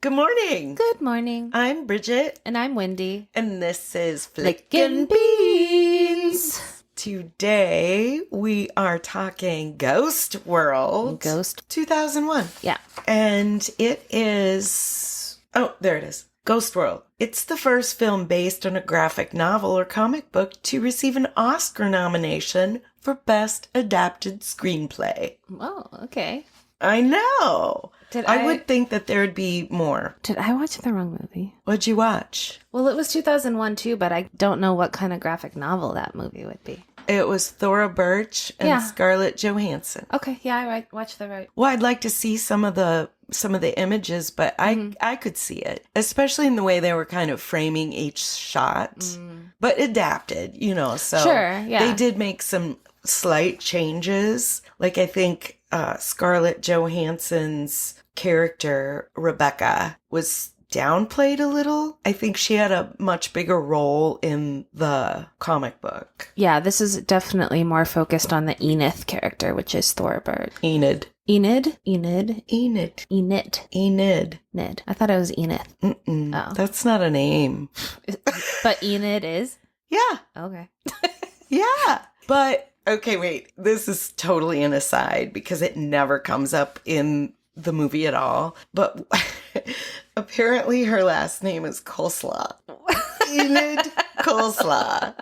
Good morning. Good morning. I'm Bridget. And I'm Wendy. And this is Flickin' Beans. Today, we are talking Ghost World. Ghost. 2001. Yeah. And it is... Oh, there it is. Ghost World. It's the first film based on a graphic novel or comic book to receive an Oscar nomination for Best Adapted Screenplay. Oh, okay. I know. I would think that there'd be more. Did I watch the wrong movie? What'd you watch? Well, it was 2001 too, but I don't know what kind of graphic novel that movie would be. It was Thora Birch and Scarlett Johansson. Okay, yeah, I watched the right. Well, I'd like to see some of the images, but I could see it, especially in the way they were kind of framing each shot, but adapted, so sure, yeah. They did make some slight changes. Like I think Scarlett Johansson's character, Rebecca, was downplayed a little. I think she had a much bigger role in the comic book. Yeah, this is definitely more focused on the Enid character, which is Thora Birch. Enid. Enid. Ned. I thought it was Enid. Oh. That's not a name. But Enid is? Yeah. Okay. Yeah. But, okay, wait. This is totally an aside because it never comes up in the movie at all. But apparently her last name is Coleslaw. Enid Coleslaw.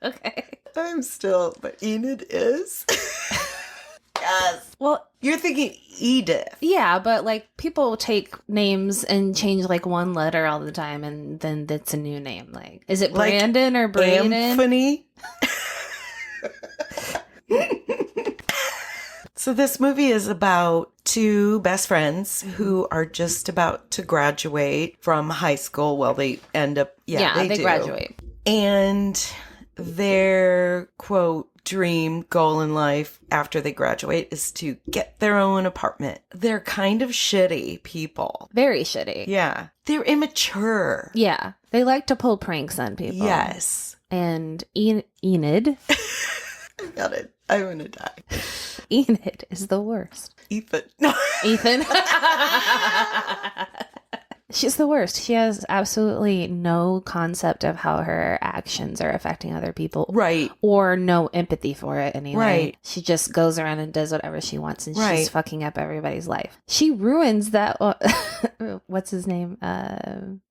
Okay. But Enid is? Yes. Well, you're thinking Edith. Yeah, but people take names and change one letter all the time, and then that's a new name. Is it Brandon or Braden? Anthony? So this movie is about two best friends who are just about to graduate from high school. Well, they end up, they graduate. And their, quote, dream goal in life after they graduate is to get their own apartment. They're kind of shitty people. Very shitty. Yeah. They're immature. Yeah. They like to pull pranks on people. Yes. And Enid. I got it. I'm going to die. Enid is the worst. Ethan. No. Ethan. She's the worst. She has absolutely no concept of how her actions are affecting other people. Right. Or no empathy for it anyway. Right. She just goes around and does whatever she wants, and she's fucking up everybody's life. She ruins that... what's his name?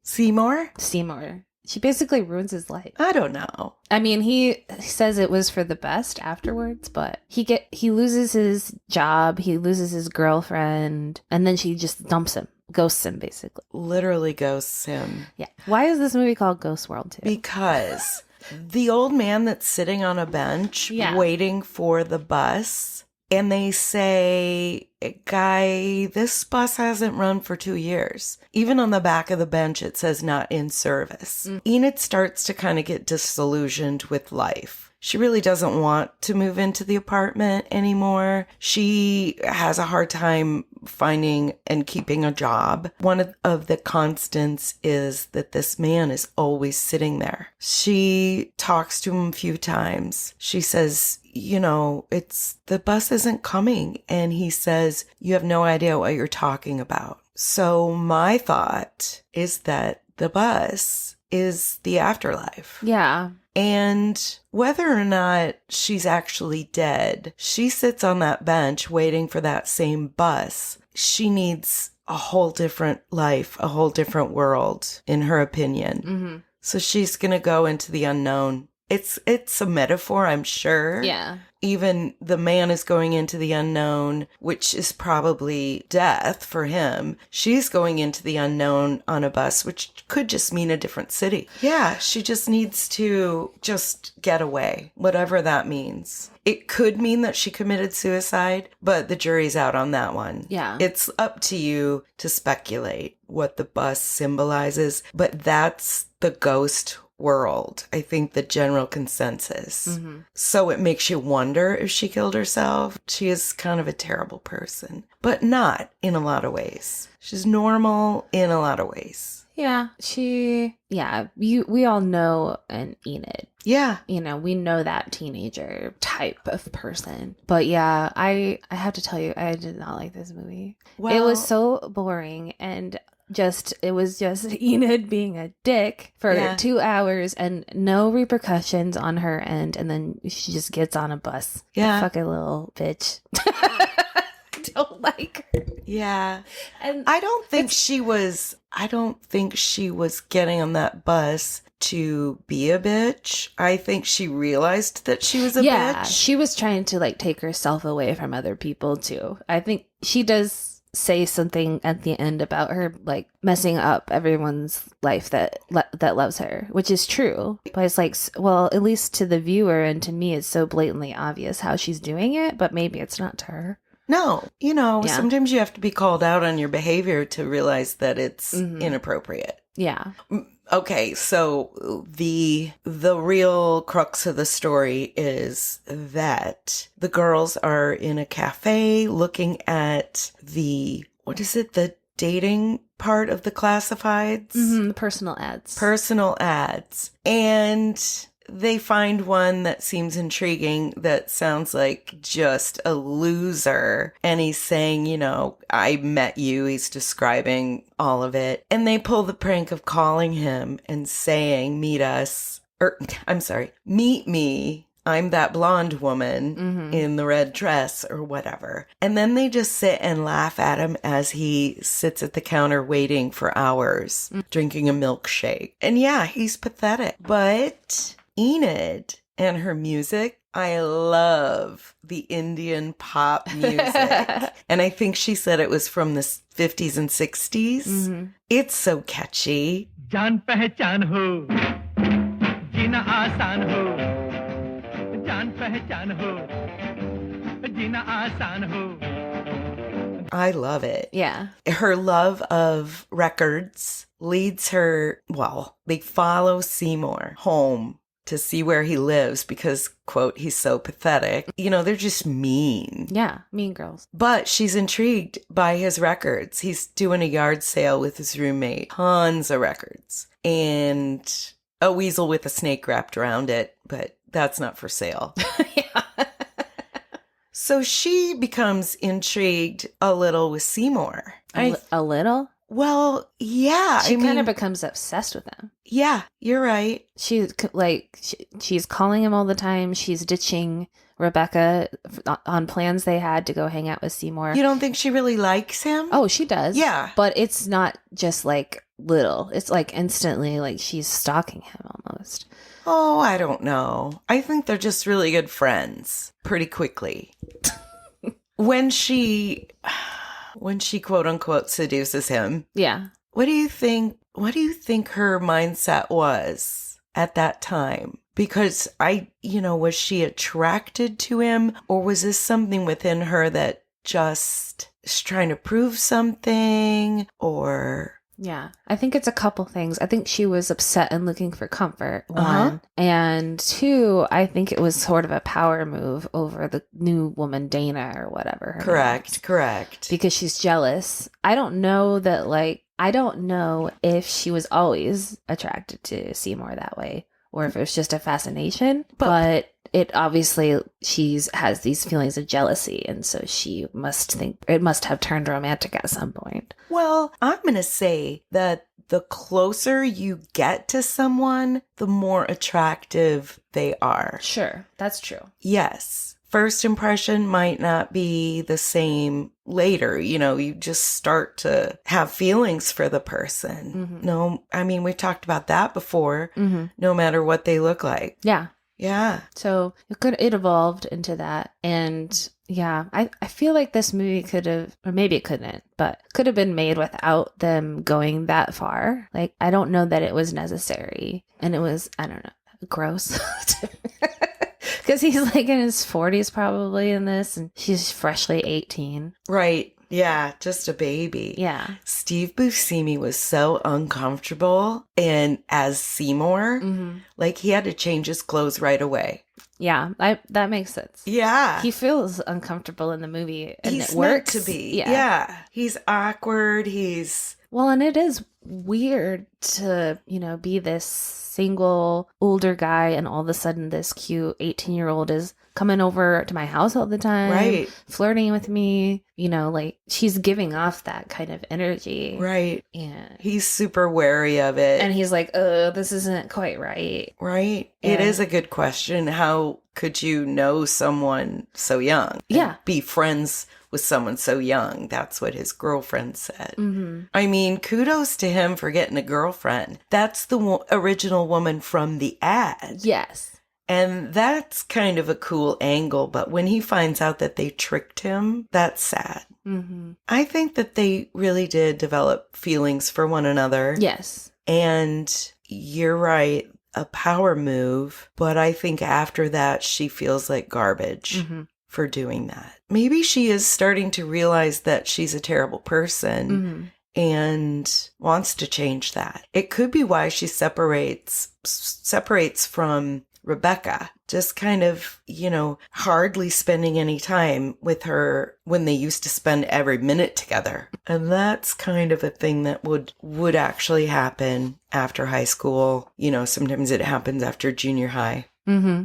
Seymour? Seymour. She basically ruins his life. I don't know. I mean, he says it was for the best afterwards, but he loses his job, he loses his girlfriend, and then she just dumps him. Ghosts him, basically. Literally ghosts him. Yeah. Why is this movie called Ghost World 2? Because the old man that's sitting on a bench waiting for the bus, and they say, "Guy, this bus hasn't run for 2 years." Even on the back of the bench, it says not in service. Enid starts to kind of get disillusioned with life. She really doesn't want to move into the apartment anymore. She has a hard time finding and keeping a job. One of the constants is that this man is always sitting there. She talks to him a few times. She says, the bus isn't coming. And he says, "You have no idea what you're talking about." So my thought is that the bus is the afterlife. Yeah. And whether or not she's actually dead, she sits on that bench waiting for that same bus. She needs a whole different life, a whole different world, in her opinion. Mm-hmm. So she's going to go into the unknown. It's a metaphor, I'm sure. Yeah. Even the man is going into the unknown, which is probably death for him. She's going into the unknown on a bus, which could just mean a different city. Yeah, she just needs to just get away, whatever that means. It could mean that she committed suicide, but the jury's out on that one. Yeah. It's up to you to speculate what the bus symbolizes, but that's the ghost world, I think, the general consensus. Mm-hmm. So it makes you wonder if she killed herself. She is kind of a terrible person, but not in a lot of ways. She's normal in a lot of ways. Yeah, we all know an Enid. Yeah. We know that teenager type of person. But yeah, I have to tell you, I did not like this movie. Well, it was so boring, and it was just Enid being a dick for 2 hours and no repercussions on her end. And then she just gets on a bus. Yeah. Fucking little bitch. I don't like her. Yeah. And I don't think she was getting on that bus to be a bitch. I think she realized that she was a bitch. She was trying to like take herself away from other people too. I think she does say something at the end about her like messing up everyone's life that loves her, which is true. But it's like, well, at least to the viewer and to me, it's so blatantly obvious how she's doing it, but maybe it's not to her. No, sometimes you have to be called out on your behavior to realize that it's inappropriate. Yeah. Okay, so the real crux of the story is that the girls are in a cafe looking at the dating part of the classifieds? The personal ads. Personal ads. And they find one that seems intriguing that sounds like just a loser. And he's saying, I met you. He's describing all of it. And they pull the prank of calling him and saying, meet me. I'm that blonde woman in the red dress or whatever. And then they just sit and laugh at him as he sits at the counter waiting for hours, drinking a milkshake. And yeah, he's pathetic. But Enid and her music, I love the Indian pop music. And I think she said it was from the 50s and 60s. It's so catchy. Jaan pehchan ho, jeena aasan ho. Jaan pehchan ho, jeena aasan ho. I love it. Yeah. Her love of records leads her, they follow Seymour home to see where he lives because, quote, he's so pathetic. They're just mean. Yeah, mean girls. But she's intrigued by his records. He's doing a yard sale with his roommate. Tons of records. And a weasel with a snake wrapped around it, but that's not for sale. Yeah. So she becomes intrigued a little with Seymour. A little? Well, yeah. She kind of becomes obsessed with him. Yeah, you're right. She's calling him all the time. She's ditching Rebecca on plans they had to go hang out with Seymour. You don't think she really likes him? Oh, she does. Yeah. But it's not just like little. It's like instantly like she's stalking him almost. Oh, I don't know. I think they're just really good friends pretty quickly. When she quote unquote seduces him. Yeah. What do you think her mindset was at that time? Because was she attracted to him, or was this something within her that just is trying to prove something, or? Yeah, I think it's a couple things. I think she was upset and looking for comfort, one. And two, I think it was sort of a power move over the new woman, Dana, or whatever. Correct. Because she's jealous. I don't know if she was always attracted to Seymour that way, or if it was just a fascination. But it obviously, has these feelings of jealousy, and so she must think it must have turned romantic at some point. Well, I'm going to say that the closer you get to someone, the more attractive they are. Sure, that's true. Yes. First impression might not be the same later. You just start to have feelings for the person. No, I mean, we've talked about that before, no matter what they look like. Yeah. Yeah. So it evolved into that. And yeah, I feel like this movie could have, or maybe it couldn't, but could have been made without them going that far. Like, I don't know that it was necessary. And it was, I don't know, gross. Because he's like in his 40s probably in this, and she's freshly 18. Right. Yeah, just a baby. Yeah. Steve Buscemi was so uncomfortable, and as Seymour, like he had to change his clothes right away. Yeah, that makes sense. Yeah. He feels uncomfortable in the movie, and he's it works. Meant to be. Yeah. He's awkward. Well, and it is weird to, be this single older guy, and all of a sudden this cute 18-year-old is coming over to my house all the time, Right. flirting with me, you know, like she's giving off that kind of energy. Right. And he's super wary of it. And he's like, oh, this isn't quite right. Right. It is a good question. How could you know someone so young? Yeah. Be friends with someone so young. That's what his girlfriend said. Mm-hmm. I mean, kudos to him for getting a girlfriend. That's the original woman from the ad. Yes. And that's kind of a cool angle. But when he finds out that they tricked him, that's sad. Mm-hmm. I think that they really did develop feelings for one another. Yes. And you're right. A power move, but I think after that she feels like garbage for doing that. Maybe she is starting to realize that she's a terrible person and wants to change that. It could be why she separates from Rebecca, just kind of, you know, hardly spending any time with her when they used to spend every minute together. And that's kind of a thing that would actually happen after high school. You know, sometimes it happens after junior high. Mm-hmm.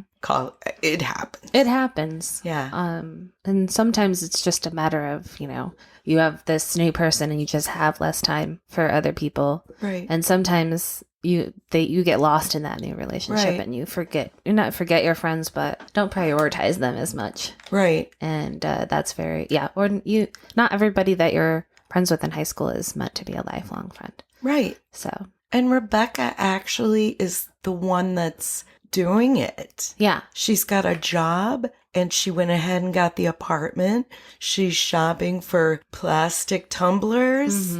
It happens. It happens. Yeah. And sometimes it's just a matter of, you know, you have this new person and you just have less time for other people. Right. And sometimes you get lost in that new relationship and you not forget your friends, but don't prioritize them as much. Right. And that's or not everybody that you're friends with in high school is meant to be a lifelong friend. Right. So. And Rebecca actually is the one that's doing it. Yeah. She's got a job and she went ahead and got the apartment. She's shopping for plastic tumblers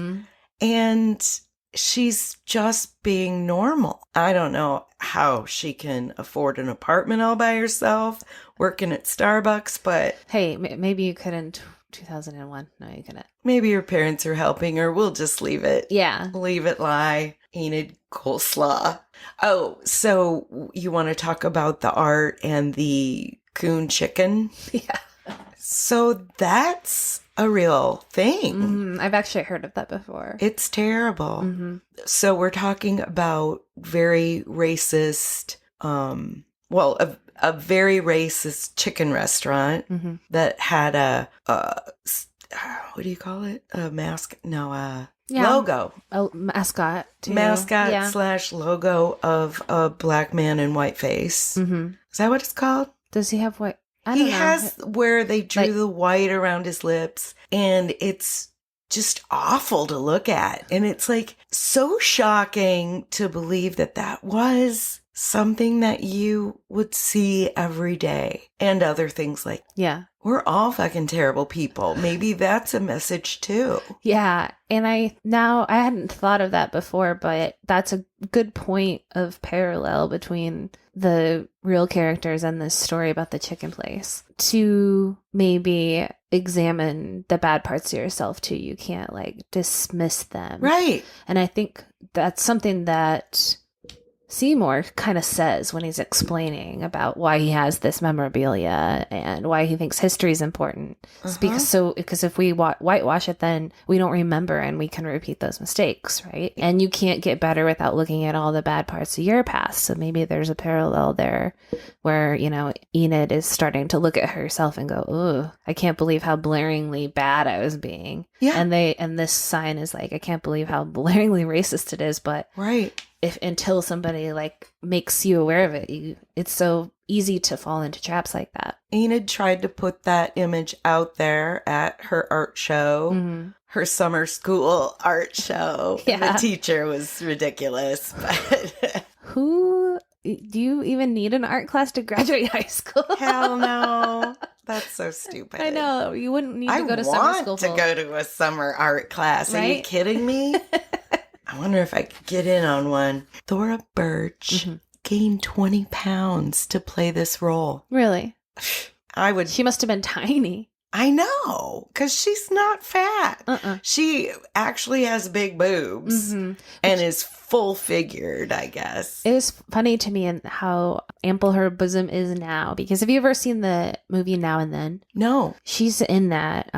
and she's just being normal. I don't know how she can afford an apartment all by herself, working at Starbucks, but... Hey, maybe you couldn't 2001. No, you couldn't. Maybe her parents are helping her. We'll just leave it. Yeah. Leave it lie. Enid Coleslaw. Oh, so you want to talk about the art and the coon chicken? Yeah. So that's a real thing. I've actually heard of that before. It's terrible. So we're talking about very racist, a very racist chicken restaurant that had a what do you call it? A mask? No, logo. A mascot. Too. Mascot / logo of a black man in white face. Is that what it's called? Does he have white? I don't know. Has where they drew the white around his lips, and it's just awful to look at. And it's like so shocking to believe that was something that you would see every day, and other things like, we're all fucking terrible people. Maybe that's a message too. Yeah. And I hadn't thought of that before, but that's a good point of parallel between the real characters and this story about the chicken place, to maybe examine the bad parts of yourself too. You can't like dismiss them. Right. And I think that's something that Seymour kind of says when he's explaining about why he has this memorabilia and why he thinks history is important. It's because if we whitewash it, then we don't remember and we can repeat those mistakes, right? And you can't get better without looking at all the bad parts of your past. So maybe there's a parallel there where, you know, Enid is starting to look at herself and go, "Ooh, I can't believe how blaringly bad I was being." Yeah. And this sign is like, I can't believe how blaringly racist it is, but right. Until somebody like makes you aware of it, it's so easy to fall into traps like that. Enid tried to put that image out there at her art show, her summer school art show. Yeah. The teacher was ridiculous. But do you even need an art class to graduate high school? Hell no. That's so stupid. I know. You wouldn't need to go to summer school. I want to go to a summer art class. Right? Are you kidding me? I wonder if I could get in on one. Thora Birch gained 20 pounds to play this role. Really? I would. She must have been tiny. I know, because she's not fat. She actually has big boobs and is full figured, I guess. It was funny to me and how ample her bosom is now. Because have you ever seen the movie Now and Then? No. She's in that,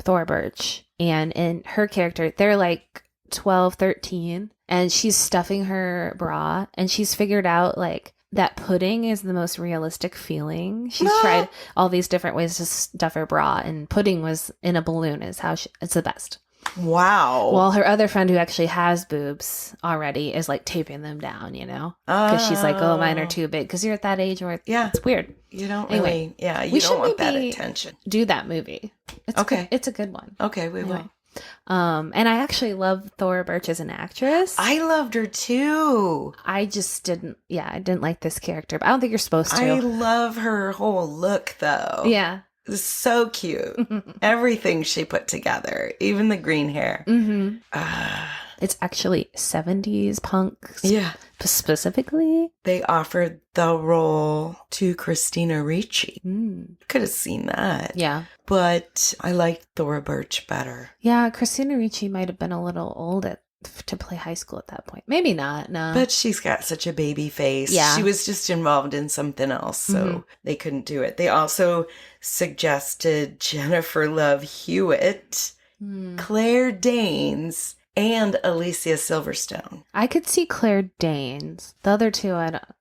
Thora Birch. And in her character, they're like 12, 13, and she's stuffing her bra, and she's figured out like that pudding is the most realistic feeling. She's tried all these different ways to stuff her bra, and pudding was in a balloon is how it's the best. Wow. Well, her other friend who actually has boobs already is like taping them down, you know? Because she's like, oh, mine are too big. Because you're at that age where it's weird. You don't really, you don't want that attention. Do that movie. It's okay. It's a good one. Okay, we will. And I actually love Thora Birch as an actress. I loved her too. I just didn't, I didn't like this character, but I don't think you're supposed to. I love her whole look though. Yeah. It's so cute. Everything she put together, even the green hair. Mm-hmm. It's actually 70s punk. Yeah. Specifically. They offered the role to Christina Ricci. Could have seen that. Yeah. But I liked Thora Birch better. Yeah, Christina Ricci might have been a little old to play high school at that point. Maybe not, no. But she's got such a baby face. Yeah. She was just involved in something else, so they couldn't do it. They also suggested Jennifer Love Hewitt, Claire Danes, and Alicia Silverstone. I could see Claire Danes. The other two,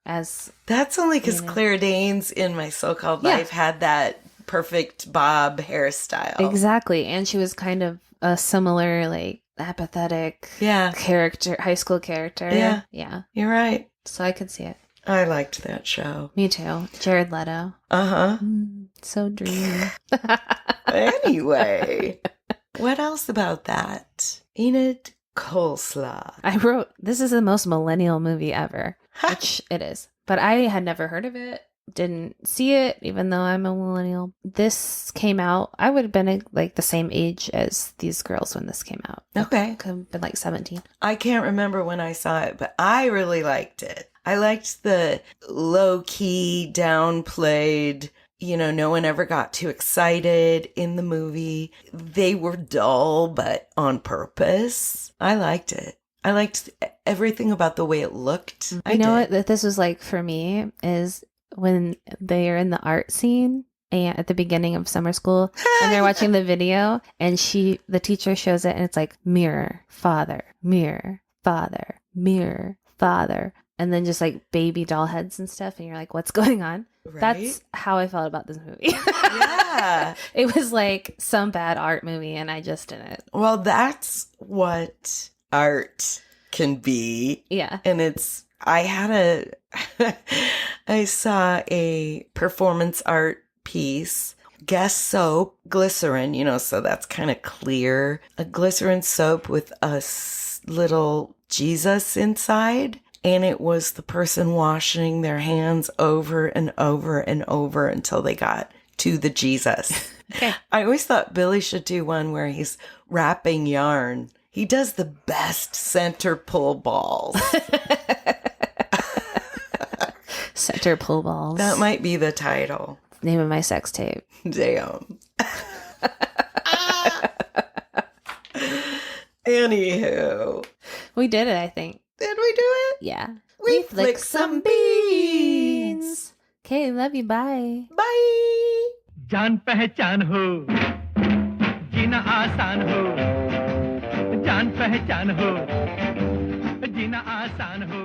That's only because Claire Danes in My So-Called Life had that perfect bob hairstyle. Exactly. And she was kind of a similar, like, apathetic character, high school character. Yeah. Yeah. You're right. So I could see it. I liked that show. Me too. Jared Leto. Uh-huh. So dreamy. Anyway, what else about that? Enid Coleslaw. I wrote, this is the most millennial movie ever, which it is. But I had never heard of it. Didn't see it, even though I'm a millennial. This came out, I would have been like the same age as these girls when this came out. Okay. Could have been like 17. I can't remember when I saw it, but I really liked it. I liked the low-key, downplayed, no one ever got too excited in the movie. They were dull, but on purpose. I liked it. I liked everything about the way it looked. You know what this was like for me is when they are in the art scene and at the beginning of summer school and they're watching the video and the teacher shows it and it's like mirror, father, mirror, father, mirror, father. And then just like baby doll heads and stuff. And you're like, what's going on? Right? That's how I felt about this movie. Yeah. It was like some bad art movie and I just didn't. Well, that's what art can be. Yeah. And I saw a performance art piece, Guess soap, glycerin, so that's kind of clear. A glycerin soap with a little Jesus inside. And it was the person washing their hands over and over and over until they got to the Jesus. Okay. I always thought Billy should do one where he's wrapping yarn. He does the best center pull balls. Center pull balls. That might be the title. Name of my sex tape. Damn. Anywho. We did it, I think. Did we do it? Yeah. We flicked some beans. Okay, love you. Bye. Bye. जान पहचान हो जीना आसान हो जान पहचान हो जीना आसान हो